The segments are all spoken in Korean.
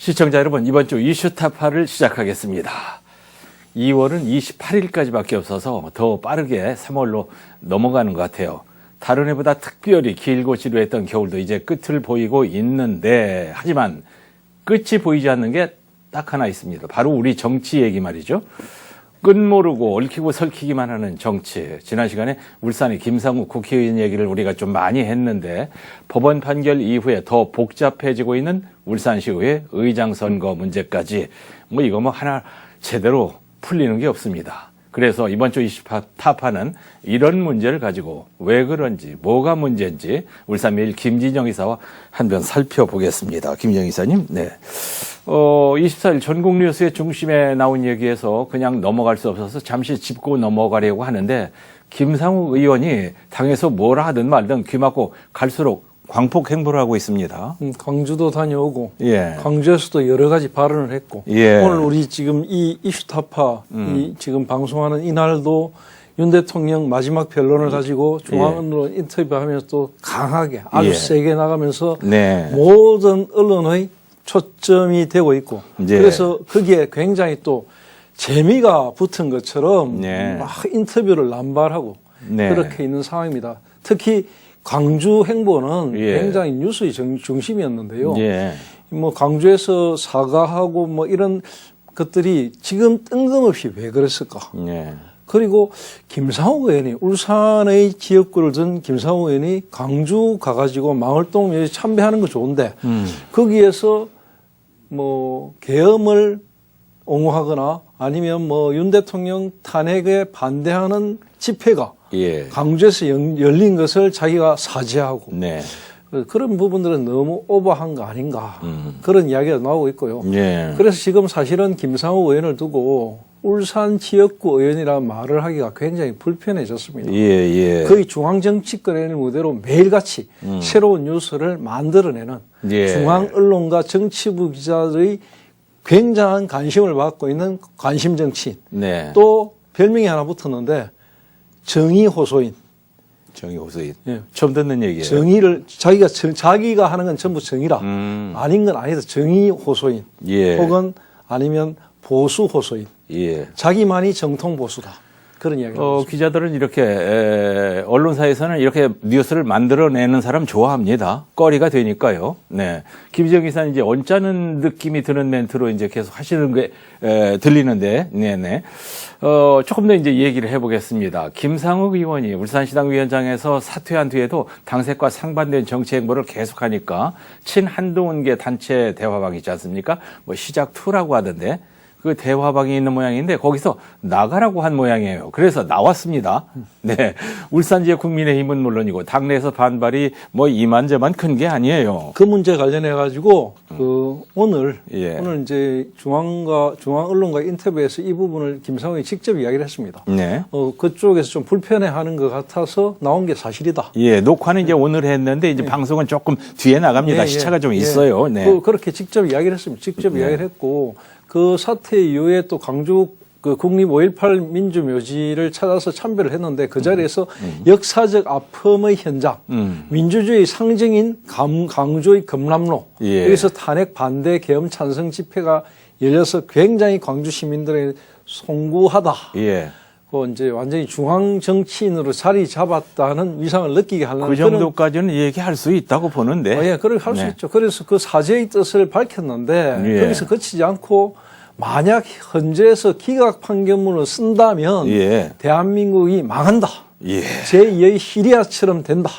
시청자 여러분, 이번 주 이슈타파를 시작하겠습니다. 2월은 28일까지밖에 없어서 더 빠르게 3월로 넘어가는 것 같아요. 다른 해보다 특별히 길고 지루했던 겨울도 이제 끝을 보이고 있는데, 하지만 끝이 보이지 않는 게 딱 하나 있습니다. 바로 우리 정치 얘기 말이죠. 끝 모르고 얽히고 설키기만 하는 정치. 지난 시간에 울산의 김상욱 국회의원 얘기를 우리가 좀 많이 했는데, 법원 판결 이후에 더 복잡해지고 있는 울산시의회 의장 선거 문제까지 이거 하나 제대로 풀리는 게 없습니다. 그래서 이번 주 이슈타파는 이런 문제를 가지고 왜 그런지, 뭐가 문제인지 울산매일 김진영 이사와 한번 살펴보겠습니다. 김진영 이사님, 네. 24일 전국뉴스의 중심에 나온 얘기에서 그냥 넘어갈 수 없어서 잠시 짚고 넘어가려고 하는데, 김상욱 의원이 당에서 뭐라 하든 말든 귀 막고 갈수록 광폭 행보를 하고 있습니다. 광주도 다녀오고, 예. 광주에서도 여러 가지 발언을 했고, 예. 오늘 우리 지금 이 이슈타파, 이 지금 방송하는 이날도 윤 대통령 마지막 변론을 가지고 중앙언론 인터뷰하면서 또 강하게 아주 세게 나가면서 네. 모든 언론의 초점이 되고 있고, 그래서 거기에 굉장히 또 재미가 붙은 것처럼 막 인터뷰를 남발하고 그렇게 있는 상황입니다. 특히 광주 행보는 굉장히 뉴스의 중심이었는데요. 광주에서 사과하고 이런 것들이 지금 뜬금없이 왜 그랬을까? 그리고 김상욱 의원이, 울산의 지역구를 든 김상욱 의원이 광주 가가지고 망월동 여기 참배하는 거 좋은데, 거기에서 계엄을 옹호하거나 아니면 윤 대통령 탄핵에 반대하는 집회가 광주에서 열린 것을 자기가 사죄하고 그런 부분들은 너무 오버한 거 아닌가 그런 이야기가 나오고 있고요. 그래서 지금 사실은 김상욱 의원을 두고 울산 지역구 의원이라는 말을 하기가 굉장히 불편해졌습니다. 거의 중앙정치권의 무대로 매일같이 새로운 뉴스를 만들어내는 중앙 언론과 정치부 기자들의 굉장한 관심을 받고 있는 관심 정치인. 또 별명이 하나 붙었는데 정의호소인. 정의호소인. 처음 듣는 얘기예요. 정의를 자기가 하는 건 전부 정의라. 아닌 건 아니다. 정의호소인. 혹은 아니면 보수호소인. 자기만이 정통보수다. 그런 이야기를 기자들은 이렇게 언론사에서는 이렇게 뉴스를 만들어내는 사람 좋아합니다. 거리가 되니까요. 김지영 기사는 이제 언짢은 느낌이 드는 멘트로 이제 계속 하시는 게 들리는데, 조금 더 이제 얘기를 해보겠습니다. 김상욱 의원이 울산시당 위원장에서 사퇴한 뒤에도 당색과 상반된 정치 행보를 계속하니까 친한동훈계 단체 대화방 있지 않습니까? 시작 2라고 하던데. 그 대화방이 있는 모양인데 거기서 나가라고 한 모양이에요. 그래서 나왔습니다. 울산 지역 국민의힘은 물론이고 당내에서 반발이 이만저만 큰 게 아니에요. 그 문제 관련해 가지고 오늘 이제 중앙 언론과 인터뷰에서 이 부분을 김상욱이 직접 이야기를 했습니다. 그쪽에서 좀 불편해하는 것 같아서 나온 게 사실이다. 녹화는 이제 오늘 했는데 이제 방송은 조금 뒤에 나갑니다. 시차가 좀 있어요. 그렇게 직접 이야기를 했습니다. 직접 이야기를 했고. 그 사태 이후에 또 광주 국립 5.18 민주묘지를 찾아서 참배를 했는데 그 자리에서 역사적 아픔의 현장, 민주주의 상징인 광주의 금남로, 여기서 탄핵 반대 계엄 찬성 집회가 열려서 굉장히 광주 시민들의 송구하다. 이제 완전히 중앙 정치인으로 자리 잡았다는 위상을 느끼게 하는 그 정도까지는 얘기할 수 있다고 보는데. 그렇게 할 수 있죠. 그래서 그 사죄의 뜻을 밝혔는데 거기서 그치지 않고 만약 헌재에서 기각 판결문을 쓴다면 대한민국이 망한다. 제2의 시리아처럼 된다.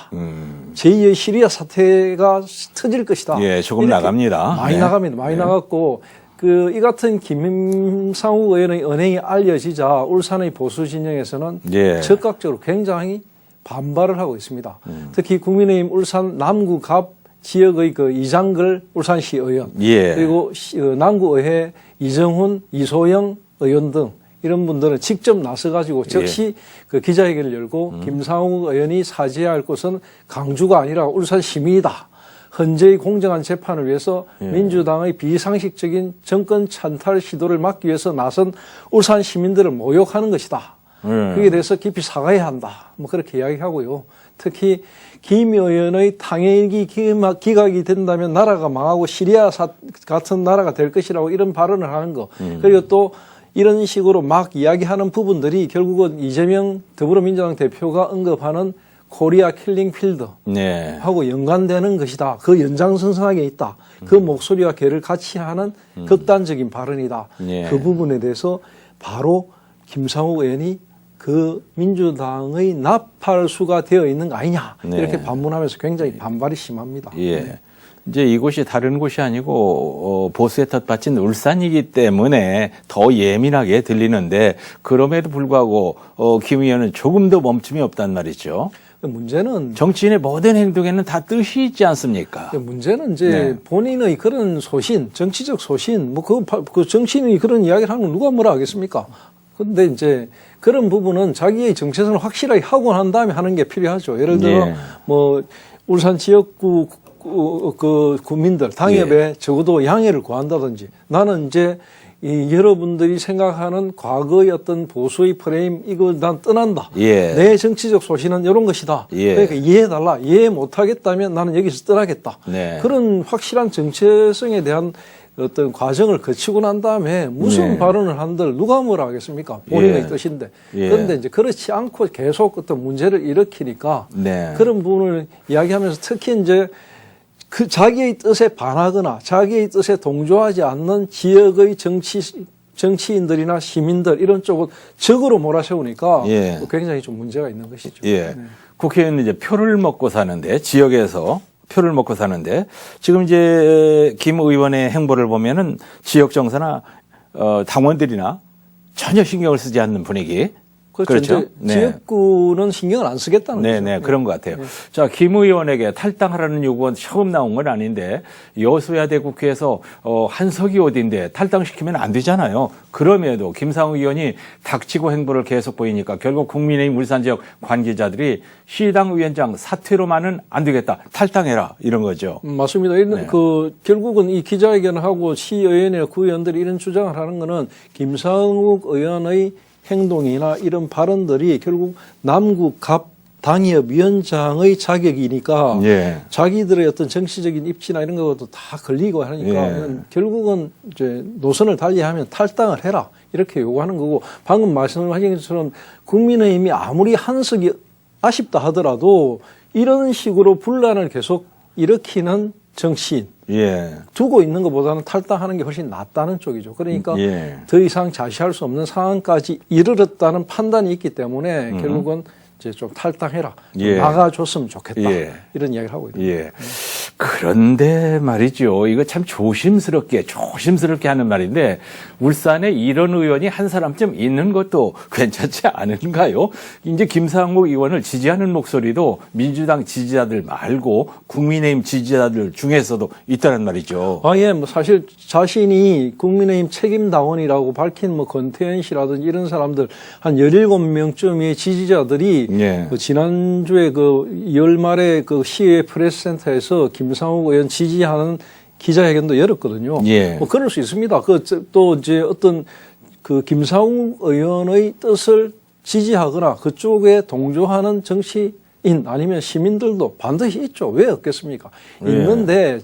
제2의 시리아 사태가 터질 것이다. 조금 나갑니다. 많이 나갑니다. 많이 나갔고 이 같은 김상욱 의원의 언행이 알려지자 울산의 보수 진영에서는 적극적으로 굉장히 반발을 하고 있습니다. 특히 국민의힘 울산 남구갑 지역의 이장글 울산시 의원 그리고 남구의회 이정훈, 이소영 의원 등 이런 분들은 직접 나서가지고 즉시 기자회견을 열고 김상욱 의원이 사죄해야 할 곳은 광주가 아니라 울산 시민이다. 헌재의 공정한 재판을 위해서 민주당의 비상식적인 정권 찬탈 시도를 막기 위해서 나선 울산 시민들을 모욕하는 것이다. 그에 대해서 깊이 사과해야 한다. 그렇게 이야기하고요. 특히 김 의원의 당행이 기각이 된다면 나라가 망하고 시리아 같은 나라가 될 것이라고 이런 발언을 하는 거. 그리고 또 이런 식으로 막 이야기하는 부분들이 결국은 이재명 더불어민주당 대표가 언급하는 코리아 킬링 필드 하고 연관되는 것이다. 그 연장선상에 있다. 그 목소리와 개를 같이 하는 극단적인 발언이다. 그 부분에 대해서 바로 김상욱 의원이 그 민주당의 나팔수가 되어 있는 거 아니냐 이렇게 반문하면서 굉장히 반발이 심합니다. 예. 이제 이곳이 다른 곳이 아니고 보수의 텃밭인 울산이기 때문에 더 예민하게 들리는데 그럼에도 불구하고 김 의원은 조금 더 멈춤이 없단 말이죠. 문제는 정치인의 모든 행동에는 다 뜻이 있지 않습니까? 문제는 이제 본인의 그런 소신, 정치적 소신, 뭐 그 정치인이 그런 이야기를 하는 건 누가 뭐라 하겠습니까? 근데 이제 그런 부분은 자기의 정체성을 확실하게 하고 난 다음에 하는 게 필요하죠. 예를 들어 뭐 울산 지역구 그 국민들 당협에 적어도 양해를 구한다든지 나는 이제 이 여러분들이 생각하는 과거의 어떤 보수의 프레임 이거 난 떠난다. 내 정치적 소신은 이런 것이다. 그러니까 이해해달라. 이해 못하겠다면 나는 여기서 떠나겠다. 그런 확실한 정체성에 대한 어떤 과정을 거치고 난 다음에 무슨 발언을 한들 누가 뭐라 하겠습니까? 본인의 뜻인데. 그런데 이제 그렇지 않고 계속 어떤 문제를 일으키니까 그런 부분을 이야기하면서 특히 이제 그 자기의 뜻에 반하거나 자기의 뜻에 동조하지 않는 지역의 정치인들이나 시민들 이런 쪽을 적으로 몰아세우니까 굉장히 좀 문제가 있는 것이죠. 국회의원은 이제 표를 먹고 사는데 지역에서 표를 먹고 사는데 지금 이제 김 의원의 행보를 보면은 지역 정서나 당원들이나 전혀 신경을 쓰지 않는 분위기. 그렇죠. 지역구는 신경을 안 쓰겠다는 거죠. 네네, 그런 것 같아요. 자, 김 의원에게 탈당하라는 요구는 처음 나온 건 아닌데 여소야대 국회에서 한석이 어딘데 탈당시키면 안 되잖아요. 그럼에도 김상욱 의원이 닥치고 행보를 계속 보이니까 결국 국민의힘 울산 지역 관계자들이 시당 위원장 사퇴로만은 안 되겠다. 탈당해라. 이런 거죠. 맞습니다. 결국은 이 기자회견을 하고 시의원이나 구의원들이 이런 주장을 하는 거는 김상욱 의원의 행동이나 이런 발언들이 결국 남구갑 당협위원장의 자격이니까 자기들의 어떤 정치적인 입지나 이런 것도 다 걸리고 하니까 결국은 이제 노선을 달리하면 탈당을 해라 이렇게 요구하는 거고 방금 말씀하신 것처럼 국민의힘이 아무리 한석이 아쉽다 하더라도 이런 식으로 분란을 계속 일으키는 정치인 두고 있는 것보다는 탈당하는 게 훨씬 낫다는 쪽이죠. 그러니까 더 이상 자시할 수 없는 상황까지 이르렀다는 판단이 있기 때문에 결국은 이제 좀 탈당해라. 나가줬으면 좋겠다. 이런 이야기를 하고 있습니다. 그런데 말이죠. 이거 참 조심스럽게 하는 말인데 울산에 이런 의원이 한 사람쯤 있는 것도 괜찮지 않은가요? 이제 김상욱 의원을 지지하는 목소리도 민주당 지지자들 말고 국민의힘 지지자들 중에서도 있다는 말이죠. 뭐 사실 자신이 국민의힘 책임당원이라고 밝힌 뭐 권태현 씨라든지 이런 사람들 한 17명쯤의 지지자들이 지난주에 그 열말에 그 시의회 프레스센터에서 김상욱 의원 지지하는 기자회견도 열었거든요. 뭐 그럴 수 있습니다. 또 이제 어떤 그 김상욱 의원의 뜻을 지지하거나 그쪽에 동조하는 정치인 아니면 시민들도 반드시 있죠. 왜 없겠습니까? 있는데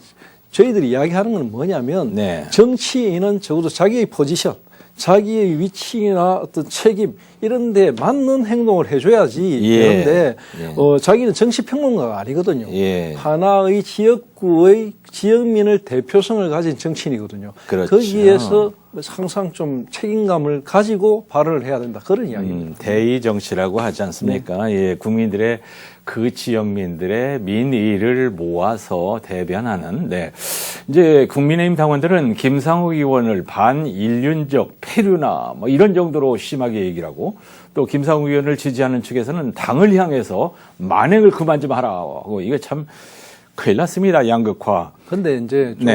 저희들이 이야기하는 건 뭐냐면 정치인은 적어도 자기의 포지션 자기의 위치나 어떤 책임 이런 데 맞는 행동을 해줘야지. 그런데 자기는 정치평론가가 아니거든요. 하나의 지역구의 지역민을 대표성을 가진 정치인이거든요. 거기에서 항상 좀 책임감을 가지고 발언을 해야 된다. 그런 이야기입니다. 대의 정치라고 하지 않습니까? 국민들의 그 지역민들의 민의를 모아서 대변하는. 이제 국민의힘 당원들은 김상욱 의원을 반인륜적 폐류나 뭐 이런 정도로 심하게 얘기를 하고 또 김상욱 의원을 지지하는 측에서는 당을 향해서 만행을 그만 좀 하라고 이거 참 큰일 났습니다. 양극화. 근데 이제 좀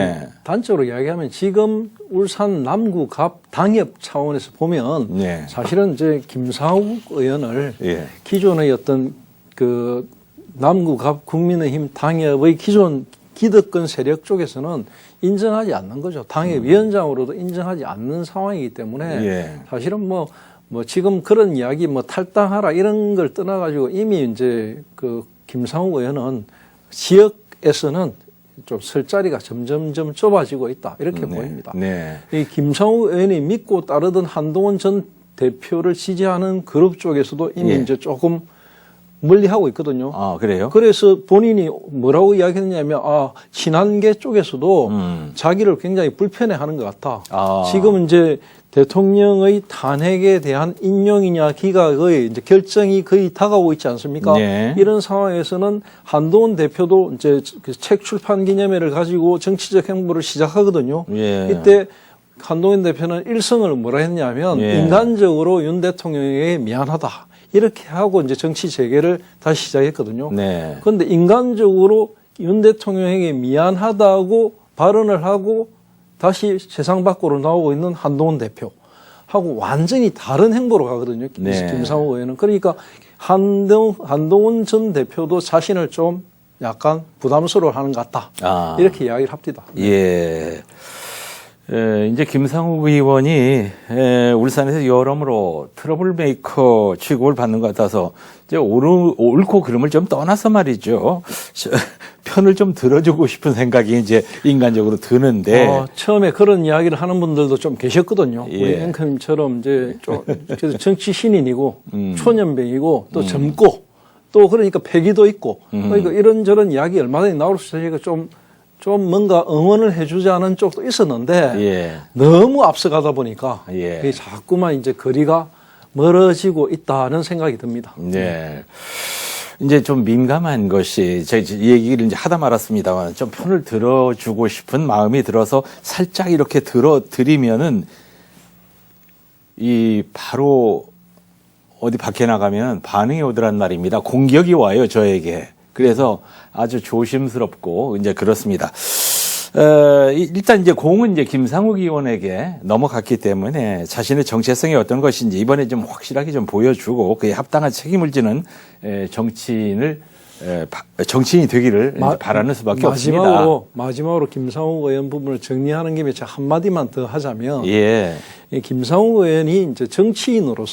단적으로 이야기하면 지금 울산 남구갑 당협 차원에서 보면 사실은 이제 김상욱 의원을 기존의 어떤 그 남구갑 국민의힘 당협의 기존 기득권 세력 쪽에서는 인정하지 않는 거죠. 당협위원장으로도 인정하지 않는 상황이기 때문에 사실은 뭐 지금 그런 이야기 뭐 탈당하라 이런 걸 떠나가지고 이미 이제 그 김상욱 의원은 지역에서는 좀 설 자리가 점점점 좁아지고 있다 이렇게 보입니다. 이 김상욱 의원이 믿고 따르던 한동훈 전 대표를 지지하는 그룹 쪽에서도 이미 이제 조금 멀리하고 있거든요. 아, 그래요? 그래서 본인이 뭐라고 이야기했냐면, 친한계 쪽에서도 자기를 굉장히 불편해하는 것 같다. 지금 이제 대통령의 탄핵에 대한 인용이냐 기각의 이제 결정이 거의 다가오고 있지 않습니까? 이런 상황에서는 한동훈 대표도 이제 그 책 출판 기념회를 가지고 정치적 행보를 시작하거든요. 이때 한동훈 대표는 일성을 뭐라 했냐면 인간적으로 윤 대통령에게 미안하다. 이렇게 하고 이제 정치 재개를 다시 시작했거든요. 그런데 인간적으로 윤 대통령에게 미안하다고 발언을 하고 다시 세상 밖으로 나오고 있는 한동훈 대표하고 완전히 다른 행보로 가거든요. 김상욱 의원은. 그러니까 한동훈 전 대표도 자신을 좀 약간 부담스러워하는 것 같다. 이렇게 이야기를 합니다. 이제 김상욱 의원이 울산에서 여러모로 트러블 메이커 취급을 받는 것 같아서 이제 옳고 그름을 좀 떠나서 말이죠. 편을 좀 들어주고 싶은 생각이 이제 인간적으로 드는데. 처음에 그런 이야기를 하는 분들도 좀 계셨거든요. 우리 앵커님처럼 이제 좀 정치 신인이고 초년병이고 또 젊고 또 그러니까 패기도 있고 그러니까 이런저런 이야기 얼마든지 나올 수 있으니까 좀 뭔가 응원을 해주지 않은 쪽도 있었는데 너무 앞서가다 보니까 자꾸만 이제 거리가 멀어지고 있다는 생각이 듭니다. 이제 좀 민감한 것이 제가 이 얘기를 이제 하다 말았습니다만 좀 편을 들어주고 싶은 마음이 들어서 살짝 이렇게 들어드리면은 이 바로 어디 밖에 나가면 반응이 오더란 말입니다. 공격이 와요, 저에게. 그래서 아주 조심스럽고 이제 그렇습니다. 일단 이제 공은 이제 김상욱 의원에게 넘어갔기 때문에 자신의 정체성이 어떤 것인지 이번에 좀 확실하게 좀 보여주고 그에 합당한 책임을 지는 정치인이 되기를 바라는 수밖에 없습니다. 마지막으로 김상욱 의원 부분을 정리하는 김에 제가 한마디만 더 하자면, 이 김상욱 의원이 이제 정치인으로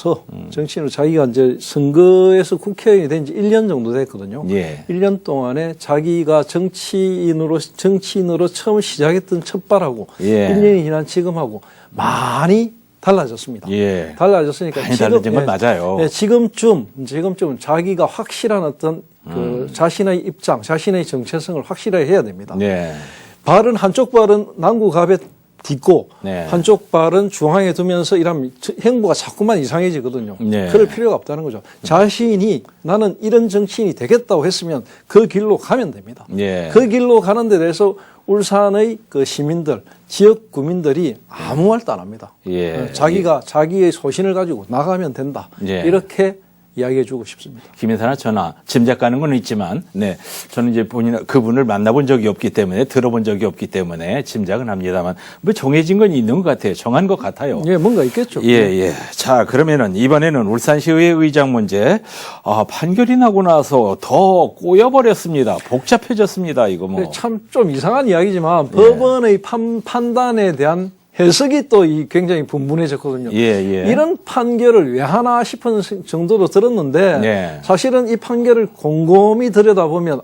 자기가 이제 선거에서 국회의원이 된 지 1년 정도 됐거든요. 1년 동안에 자기가 정치인으로 처음 시작했던 첫발하고 1년이 지난 지금하고 많이 달라졌습니다. 달라졌으니까 많이 달라진 건 맞아요. 지금쯤 자기가 확실한 어떤 그 자신의 입장, 자신의 정체성을 확실하게 해야 됩니다. 한쪽 발은 남구갑에 딛고 한쪽 발은 중앙에 두면서 이러면 행보가 자꾸만 이상해지거든요. 그럴 필요가 없다는 거죠. 자신이 나는 이런 정치인이 되겠다고 했으면 그 길로 가면 됩니다. 그 길로 가는 데 대해서 울산의 그 시민들, 지역 구민들이 아무 말도 안 합니다. 자기가 자기의 소신을 가지고 나가면 된다. 이렇게 이야기해 주고 싶습니다. 김인사나 저나 짐작 가는 건 있지만, 저는 이제 그분을 만나본 적이 없기 때문에, 들어본 적이 없기 때문에 짐작은 합니다만, 뭐 정해진 건 있는 것 같아요. 정한 것 같아요. 뭔가 있겠죠. 자, 그러면은 이번에는 울산시의회 의장 문제, 판결이 나고 나서 더 꼬여버렸습니다. 복잡해졌습니다. 이거 뭐. 참 좀 이상한 이야기지만, 법원의 판단에 대한 해석이 또 굉장히 분분해졌거든요. 이런 판결을 왜 하나 싶은 정도로 들었는데 사실은 이 판결을 곰곰이 들여다보면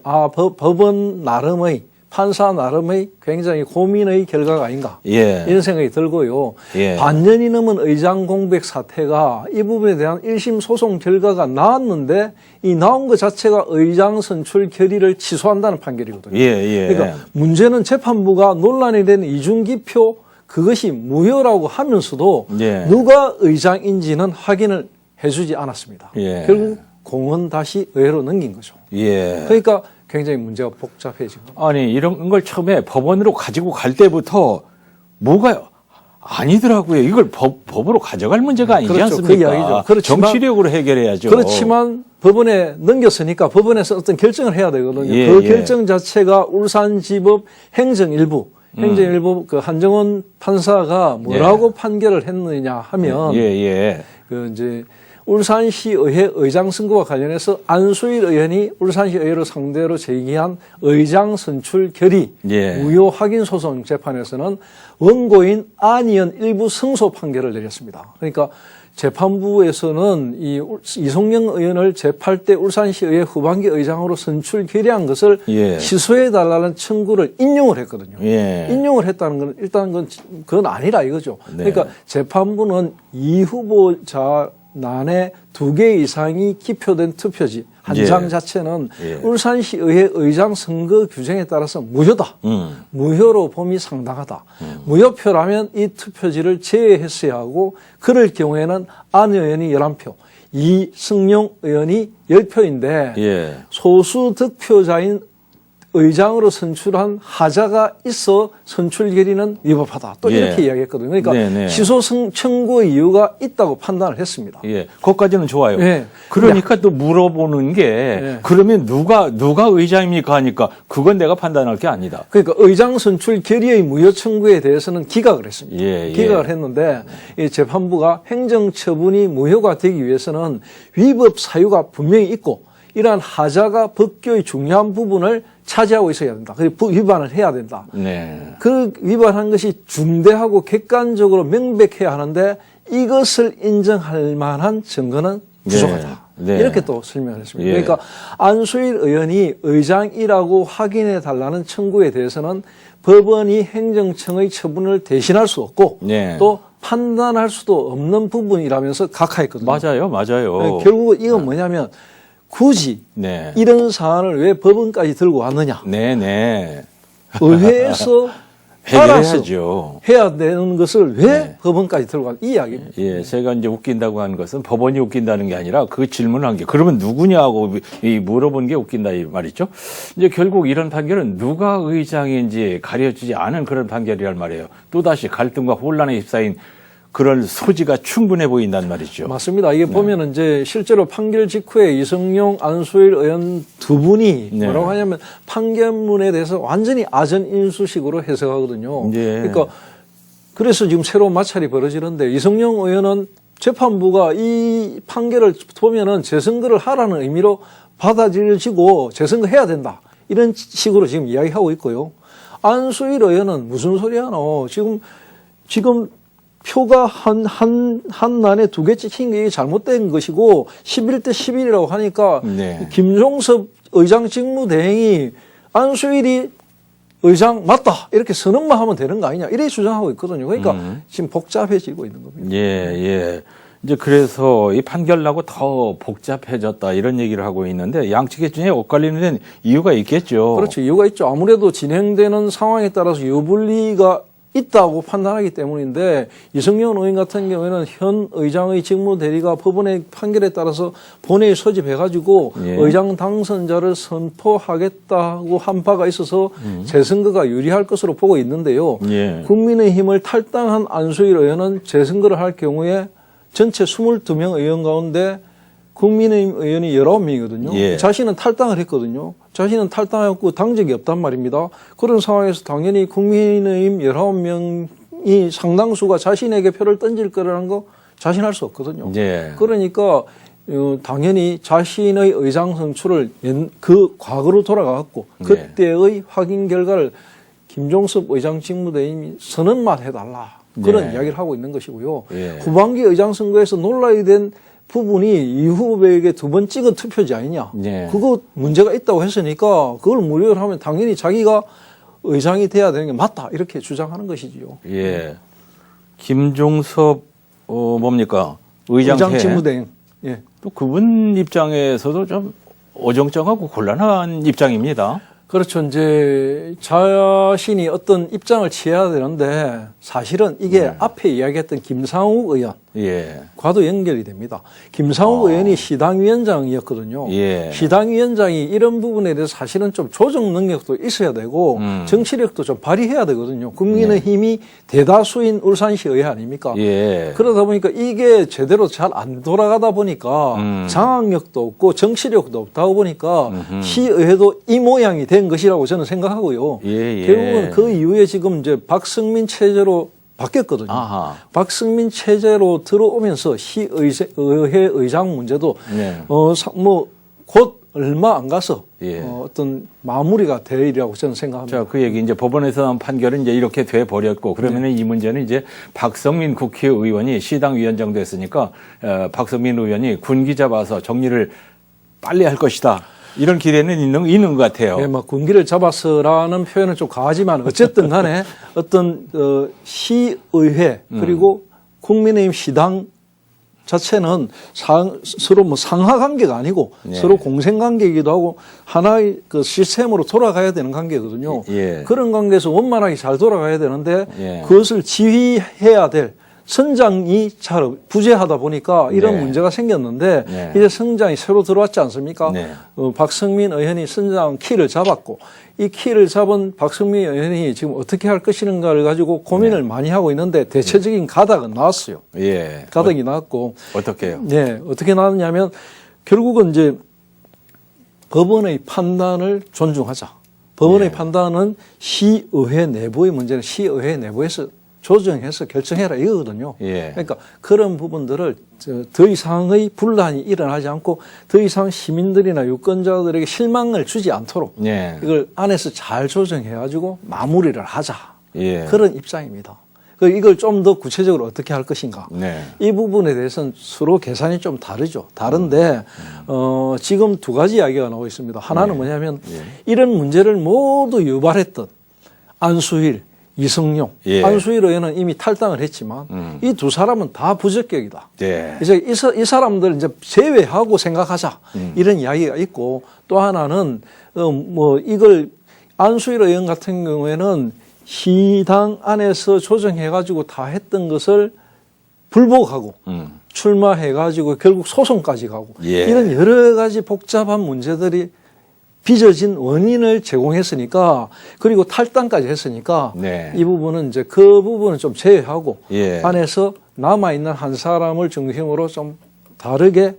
법원 나름의 판사 나름의 굉장히 고민의 결과가 아닌가 이런 생각이 들고요. 반년이 넘은 의장 공백 사태가 이 부분에 대한 1심 소송 결과가 나왔는데 이 나온 것 자체가 의장 선출 결의를 취소한다는 판결이거든요. 그러니까 문제는 재판부가 논란이 된 이중기표 그것이 무효라고 하면서도 누가 의장인지는 확인을 해주지 않았습니다. 결국 공은 다시 의회로 넘긴 거죠. 그러니까 굉장히 문제가 복잡해진 겁니다. 아니 이런 걸 처음에 법원으로 가지고 갈 때부터 뭐가 아니더라고요. 이걸 법으로 가져갈 문제가 아니지 않습니까? 그 이야기죠. 그렇지만, 정치력으로 해결해야죠. 그렇지만 법원에 넘겼으니까 법원에서 어떤 결정을 해야 되거든요. 그 결정 자체가 울산지법 행정일부 그 한정원 판사가 뭐라고 판결을 했느냐 하면 그 이제 울산시 의회 의장 선거와 관련해서 안수일 의원이 울산시 의회를 상대로 제기한 의장 선출 결의 무효 확인 소송 재판에서는 원고인 안 의원 일부 승소 판결을 내렸습니다. 그러니까 재판부에서는 이송영 의원을 제8대 울산시의회 후반기 의장으로 선출 결의한 것을 예. 취소해달라는 청구를 인용을 했거든요. 예. 인용을 했다는 건 일단 그건 아니라 이거죠. 네. 그러니까 재판부는 이 후보자란에 2개 이상이 기표된 투표지 한 장 예. 자체는 예. 울산시의회 의장 선거 규정에 따라서 무효다. 무효로 봄이 상당하다. 무효표라면 이 투표지를 제외했어야 하고 그럴 경우에는 안 의원이 11표, 이승용 의원이 10표인데 예. 소수 득표자인 의장으로 선출한 하자가 있어 선출 결의는 위법하다. 또 예. 이렇게 이야기했거든요. 그러니까 네네. 취소 청구의 이유가 있다고 판단을 했습니다. 예, 그것까지는 좋아요. 예. 그러니까 또 물어보는 게 예. 그러면 누가 의장입니까 하니까 그건 내가 판단할 게 아니다. 그러니까 의장 선출 결의의 무효 청구에 대해서는 기각을 했습니다. 예, 예. 기각을 했는데 이 재판부가 행정처분이 무효가 되기 위해서는 위법 사유가 분명히 있고 이러한 하자가 법규의 중요한 부분을 차지하고 있어야 된다. 그리고 위반을 해야 된다. 네. 그 위반한 것이 중대하고 객관적으로 명백해야 하는데 이것을 인정할 만한 증거는 부족하다. 네. 이렇게 또 설명을 했습니다. 예. 그러니까 안수일 의원이 의장이라고 확인해 달라는 청구에 대해서는 법원이 행정청의 처분을 대신할 수 없고 네. 또 판단할 수도 없는 부분이라면서 각하했거든요. 맞아요. 결국 이건 뭐냐면 굳이 네. 이런 사안을 왜 법원까지 들고 왔느냐. 네. 의회에서 알아서 해결해야죠. 해야 되는 것을 왜 네. 법원까지 들고 왔냐. 이 이야기입니다. 예, 제가 이제 웃긴다고 하는 것은 법원이 웃긴다는 게 아니라 그 질문한 게 그러면 누구냐고 물어본 게 웃긴다 이 말이죠. 이제 결국 이런 판결은 누가 의장인지 가려지지 않은 그런 판결이란 말이에요. 또다시 갈등과 혼란에 휩싸인 그런 소지가 충분해 보인단 말이죠. 맞습니다. 이게 보면은 이제 실제로 판결 직후에 이성용, 안수일 의원 두 분이 네. 뭐라고 하냐면 판결문에 대해서 완전히 아전인수식으로 해석하거든요. 예. 그러니까 그래서 지금 새로운 마찰이 벌어지는데 이성용 의원은 재판부가 이 판결을 보면은 재선거를 하라는 의미로 받아들여지고 재선거 해야 된다. 이런 식으로 지금 이야기하고 있고요. 안수일 의원은 무슨 소리야 너. 지금 표가 한 난에 2개 찍힌 게 잘못된 것이고 11대 11이라고 하니까 네. 김종섭 의장 직무대행이 안수일이 의장 맞다 이렇게 선언만 하면 되는 거 아니냐 이렇게 주장하고 있거든요. 그러니까 지금 복잡해지고 있는 겁니다. 예. 이제 그래서 이 판결 나고 더 복잡해졌다 이런 얘기를 하고 있는데 양측의 중에 엇갈리는 이유가 있겠죠. 그렇죠. 이유가 있죠. 아무래도 진행되는 상황에 따라서 유불리가 있다고 판단하기 때문인데 이성용 의원 같은 경우에는 현 의장의 직무 대리가 법원의 판결에 따라서 본회의 소집해가지고 예. 의장 당선자를 선포하겠다고 한 바가 있어서 재선거가 유리할 것으로 보고 있는데요. 예. 국민의힘을 탈당한 안수일 의원은 재선거를 할 경우에 전체 22명 의원 가운데 국민의힘 의원이 19명이거든요. 예. 자신은 탈당을 했거든요. 자신은 탈당했고 당적이 없단 말입니다. 그런 상황에서 당연히 국민의힘 19명이 상당수가 자신에게 표를 던질 거라는 거 자신할 수 없거든요. 예. 그러니까 당연히 자신의 의장 선출을 그 과거로 돌아가갖고 그때의 확인 결과를 김종섭 의장 직무대행이 선언만 해달라. 그런 네. 이야기를 하고 있는 것이고요. 예. 후반기 의장 선거에서 논란이 된 부분이 이 후보에게 2번 찍은 투표지 아니냐. 네. 그거 문제가 있다고 했으니까 그걸 무효를 하면 당연히 자기가 의장이 돼야 되는 게 맞다. 이렇게 주장하는 것이지요. 예. 김종섭, 뭡니까? 의장 직무대행. 예. 또 그분 입장에서도 좀 어정쩡하고 곤란한 입장입니다. 그렇죠. 이제 자신이 어떤 입장을 취해야 되는데 사실은 이게 앞에 이야기했던 김상욱 의원. 예. 과도 연결이 됩니다. 김상욱 의원이 시당위원장이었거든요. 예. 시당위원장이 이런 부분에 대해서 사실은 좀 조정 능력도 있어야 되고 정치력도 좀 발휘해야 되거든요. 국민의힘이 대다수인 울산시 의회 아닙니까? 예. 그러다 보니까 이게 제대로 잘 안 돌아가다 보니까 장악력도 없고 정치력도 없다 보니까 시의회도 이 모양이 된 것이라고 저는 생각하고요. 예. 결국은 그 이후에 지금 이제 박승민 체제로 바뀌었거든요. 아하. 박승민 체제로 들어오면서 시의회 의장 문제도 네. 곧 얼마 안 가서 예. 어떤 마무리가 되리라고 저는 생각합니다. 자, 그 얘기 이제 법원에서 나온 판결은 이제 이렇게 돼 버렸고 그러면은 이 문제는 이제 박성민 국회의원이 시당 위원장 됐으니까 박성민 의원이 군기 잡아서 정리를 빨리 할 것이다. 이런 기대는 있는 것 같아요. 예, 뭐 군기를 잡아서라는 표현은 좀 과하지만 어쨌든 간에 어떤 시의회 그리고 국민의힘 시당 자체는 서로 뭐 상하 관계가 아니고 네. 서로 공생 관계이기도 하고 하나의 그 시스템으로 돌아가야 되는 관계거든요. 예. 그런 관계에서 원만하게 잘 돌아가야 되는데 예. 그것을 지휘해야 될 선장이 잘 부재하다 보니까 이런 네. 문제가 생겼는데 네. 이제 선장이 새로 들어왔지 않습니까? 네. 박성민 의원이 선장 키를 잡았고 이 키를 잡은 박성민 의원이 지금 어떻게 할 것인가를 가지고 고민을 많이 하고 있는데 대체적인 가닥은 나왔어요. 예. 가닥이 나왔고 어떻게 해요? 네, 어떻게 나왔냐면 결국은 이제 법원의 판단을 존중하자. 법원의 판단은 시의회 내부의 문제는 시의회 내부에서 조정해서 결정해라 이거거든요. 예. 그러니까 그런 부분들을 더 이상의 분란이 일어나지 않고 더 이상 시민들이나 유권자들에게 실망을 주지 않도록 예. 이걸 안에서 잘 조정해가지고 마무리를 하자. 예. 그런 입장입니다. 이걸 좀 더 구체적으로 어떻게 할 것인가. 네. 이 부분에 대해서는 서로 계산이 좀 다르죠. 다른데 지금 두 가지 이야기가 나오고 있습니다. 하나는 뭐냐면 이런 문제를 모두 유발했던 안수일, 이성용, 예. 안수일 의원은 이미 탈당을 했지만 이 두 사람은 다 부적격이다. 네. 이제 이 사람들 이제 제외하고 생각하자 이런 이야기가 있고 또 하나는 뭐 이걸 안수일 의원 같은 경우에는 시당 안에서 조정해가지고 다 했던 것을 불복하고 출마해가지고 결국 소송까지 가고 예. 이런 여러 가지 복잡한 문제들이 빚어진 원인을 제공했으니까 그리고 탈당까지 했으니까 네. 이 부분은 이제 그 부분은 좀 제외하고 예. 안에서 남아있는 한 사람을 중심으로 좀 다르게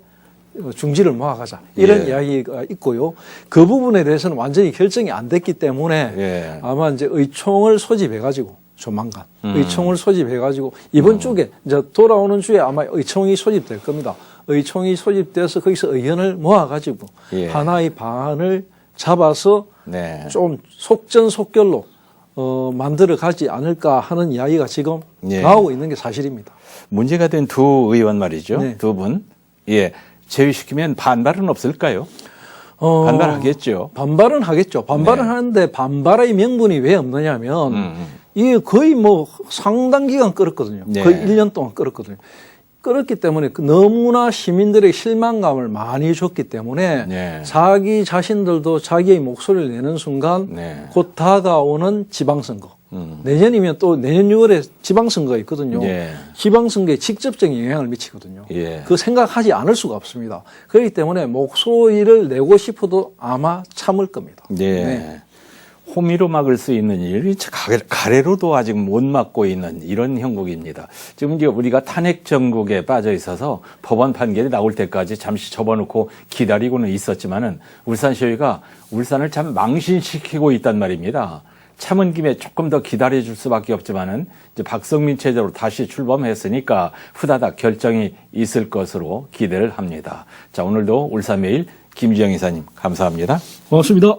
중지를 모아가자 이런 예. 이야기가 있고요. 그 부분에 대해서는 완전히 결정이 안 됐기 때문에 예. 아마 이제 의총을 소집해가지고 조만간 의총을 소집해가지고 이번 주에 이제 돌아오는 주에 아마 의총이 소집될 겁니다. 의총이 소집돼서 거기서 의견을 모아가지고 예. 하나의 방안을 잡아서 네. 좀 속전속결로 만들어 가지 않을까 하는 이야기가 지금 예. 나오고 있는 게 사실입니다. 문제가 된 두 의원 말이죠. 네. 두 분. 예. 제외시키면 반발은 없을까요? 반발하겠죠. 반발은 하겠죠. 반발은 네. 하는데 반발의 명분이 왜 없느냐면 이게 거의 뭐 상당 기간 끌었거든요. 네. 거의 1년 동안 끌었거든요. 끌었기 때문에 너무나 시민들의 실망감을 많이 줬기 때문에 네. 자기 자신들도 자기의 목소리를 내는 순간 네. 곧 다가오는 지방선거. 내년이면 또 내년 6월에 지방선거가 있거든요. 예. 지방선거에 직접적인 영향을 미치거든요. 예. 그 생각하지 않을 수가 없습니다. 그렇기 때문에 목소리를 내고 싶어도 아마 참을 겁니다. 네. 네. 호미로 막을 수 있는 일이 가래로도 아직 못 막고 있는 이런 형국입니다. 지금 이제 우리가 탄핵 정국에 빠져 있어서 법원 판결이 나올 때까지 잠시 접어놓고 기다리고는 있었지만은 울산시의회가 울산을 참 망신시키고 있단 말입니다. 참은 김에 조금 더 기다려줄 수밖에 없지만은 이제 박성민 체제로 다시 출범했으니까 후다닥 결정이 있을 것으로 기대를 합니다. 자, 오늘도 울산매일 김주영 이사님 감사합니다. 고맙습니다.